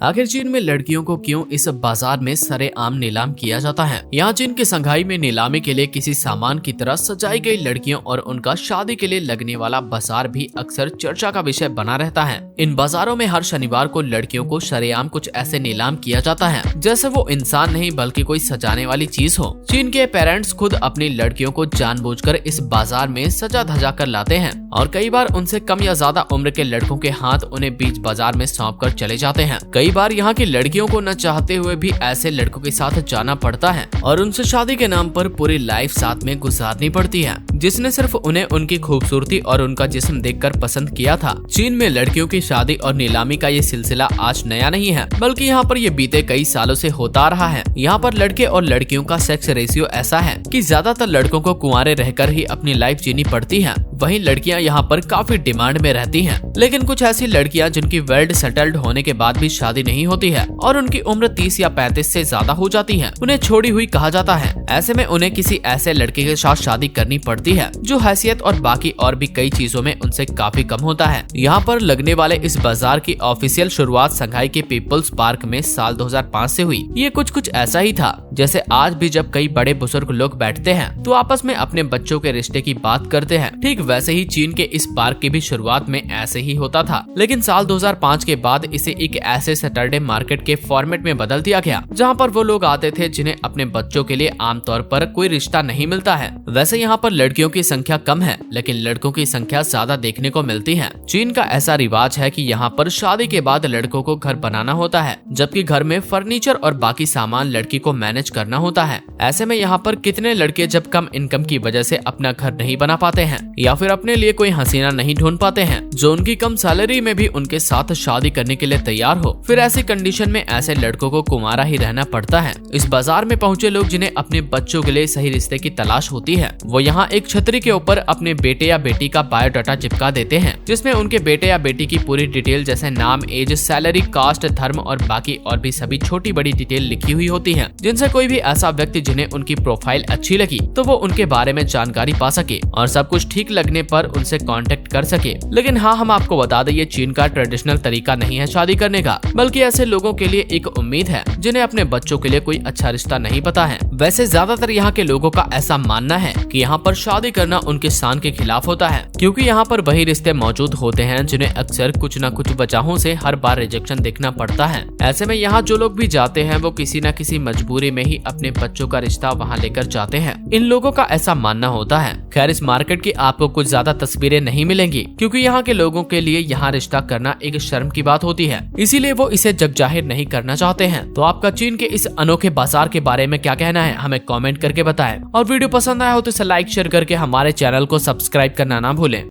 आखिर चीन में लड़कियों को क्यों इस बाजार में सरेआम नीलाम किया जाता है? यहाँ चीन की संघाई में नीलामी के लिए किसी सामान की तरह सजाई गई लड़कियों और उनका शादी के लिए लगने वाला बाजार भी अक्सर चर्चा का विषय बना रहता है। इन बाजारों में हर शनिवार को लड़कियों को सरेआम कुछ ऐसे नीलाम किया जाता है जैसे वो इंसान नहीं बल्कि कोई सजाने वाली चीज हो। चीन के पेरेंट्स खुद अपनी लड़कियों को जानबूझकर इस बाजार में सजा धजा कर लाते हैं और कई बार उनसे कम या ज्यादा उम्र के लड़कों के हाथ उन्हें बीच बाजार में सौंप कर चले जाते हैं। कई बार यहाँ की लड़कियों को न चाहते हुए भी ऐसे लड़कों के साथ जाना पड़ता है और उनसे शादी के नाम पर पूरी लाइफ साथ में गुजारनी पड़ती है, जिसने सिर्फ उन्हें उनकी खूबसूरती और उनका जिस्म देखकर पसंद किया था। चीन में लड़कियों की शादी और नीलामी का ये सिलसिला आज नया नहीं है, बल्कि यहाँ पर ये बीते कई सालों से होता आ रहा है। यहाँ पर लड़के और लड़कियों का सेक्स रेशियो ऐसा है कि ज्यादातर लड़कों को कुंवारे रहकर ही अपनी लाइफ जीनी पड़ती है। वहीं लड़कियां यहाँ पर काफी डिमांड में रहती हैं। लेकिन कुछ ऐसी लड़कियां जिनकी वेल सेटल्ड होने के बाद भी शादी नहीं होती है और उनकी उम्र 30 या 35 से ज्यादा हो जाती है, उन्हें छोड़ी हुई कहा जाता है। ऐसे में उन्हें किसी ऐसे लड़के के साथ शादी करनी पड़ती है जो हैसियत और बाकी और भी कई चीजों में उनसे काफी कम होता है। यहाँ पर लगने वाले इस बाजार की ऑफिशियल शुरुआत संघाई के पीपल्स पार्क में साल 2005 से हुई। ये कुछ ऐसा ही था जैसे आज भी जब कई बड़े बुजुर्ग लोग बैठते हैं तो आपस में अपने बच्चों के रिश्ते की बात करते हैं, ठीक वैसे ही चीन के इस पार्क की भी शुरुआत में ऐसे ही होता था। लेकिन साल 2005 के बाद इसे एक ऐसे सैटरडे मार्केट के फॉर्मेट में बदल दिया गया जहां पर वो लोग आते थे जिन्हें अपने बच्चों के लिए आमतौर पर कोई रिश्ता नहीं मिलता है। वैसे यहाँ पर लड़कियों की संख्या कम है लेकिन लड़कों की संख्या ज्यादा देखने को मिलती है। चीन का ऐसा रिवाज है कि यहाँ पर शादी के बाद लड़कों को घर बनाना होता है, जबकि घर में फर्नीचर और बाकी सामान लड़की को मैनेज करना होता है। ऐसे में यहाँ पर कितने लड़के जब कम इनकम की वजह से अपना घर नहीं बना पाते हैं या फिर अपने लिए कोई हसीना नहीं ढूंढ पाते हैं जो उनकी कम सैलरी में भी उनके साथ शादी करने के लिए तैयार हो, फिर ऐसी कंडीशन में ऐसे लड़कों को कुंवारा ही रहना पड़ता है। इस बाजार में पहुंचे लोग जिन्हें अपने बच्चों के लिए सही रिश्ते की तलाश होती है, वो यहाँ एक छतरी के ऊपर अपने बेटे या बेटी का बायोडाटा चिपका देते हैं जिसमें उनके बेटे या बेटी की पूरी डिटेल जैसे नाम, एज, सैलरी, कास्ट, धर्म और बाकी और भी सभी छोटी बड़ी डिटेल लिखी हुई होती है, जिनसे कोई भी ऐसा व्यक्ति जिन्हें उनकी प्रोफाइल अच्छी लगी तो वो उनके बारे में जानकारी पा सके और सब कुछ ठीक लगने पर उनसे कांटेक्ट कर सके। लेकिन हाँ, हम आपको बता दें ये चीन का ट्रेडिशनल तरीका नहीं है शादी करने का, बल्कि ऐसे लोगों के लिए एक उम्मीद है जिन्हें अपने बच्चों के लिए कोई अच्छा रिश्ता नहीं पता है। वैसे ज्यादातर यहाँ के लोगों का ऐसा मानना है कि यहाँ पर शादी करना उनके शान के खिलाफ होता है, क्योंकि यहाँ पर वही रिश्ते मौजूद होते हैं जिन्हें अक्सर कुछ न कुछ वजहों से हर बार रिजेक्शन देखना पड़ता है। ऐसे में यहाँ जो लोग भी जाते हैं वो किसी न किसी मजबूरी में ही अपने बच्चों का रिश्ता वहाँ लेकर जाते हैं। इन लोगों का ऐसा मानना होता है। खैर, इस मार्केट की आपको कुछ ज्यादा तस्वीरें नहीं मिलेंगी क्योंकि यहाँ के लोगों के लिए यहाँ रिश्ता करना एक शर्म की बात होती है, इसीलिए वो इसे जग जाहिर नहीं करना चाहते हैं। तो आपका चीन के इस अनोखे बाजार के बारे में क्या कहना है, हमें कमेंट करके बताएं और वीडियो पसंद आया हो तो इसे लाइक शेयर करके हमारे चैनल को सब्सक्राइब करना ना भूलें।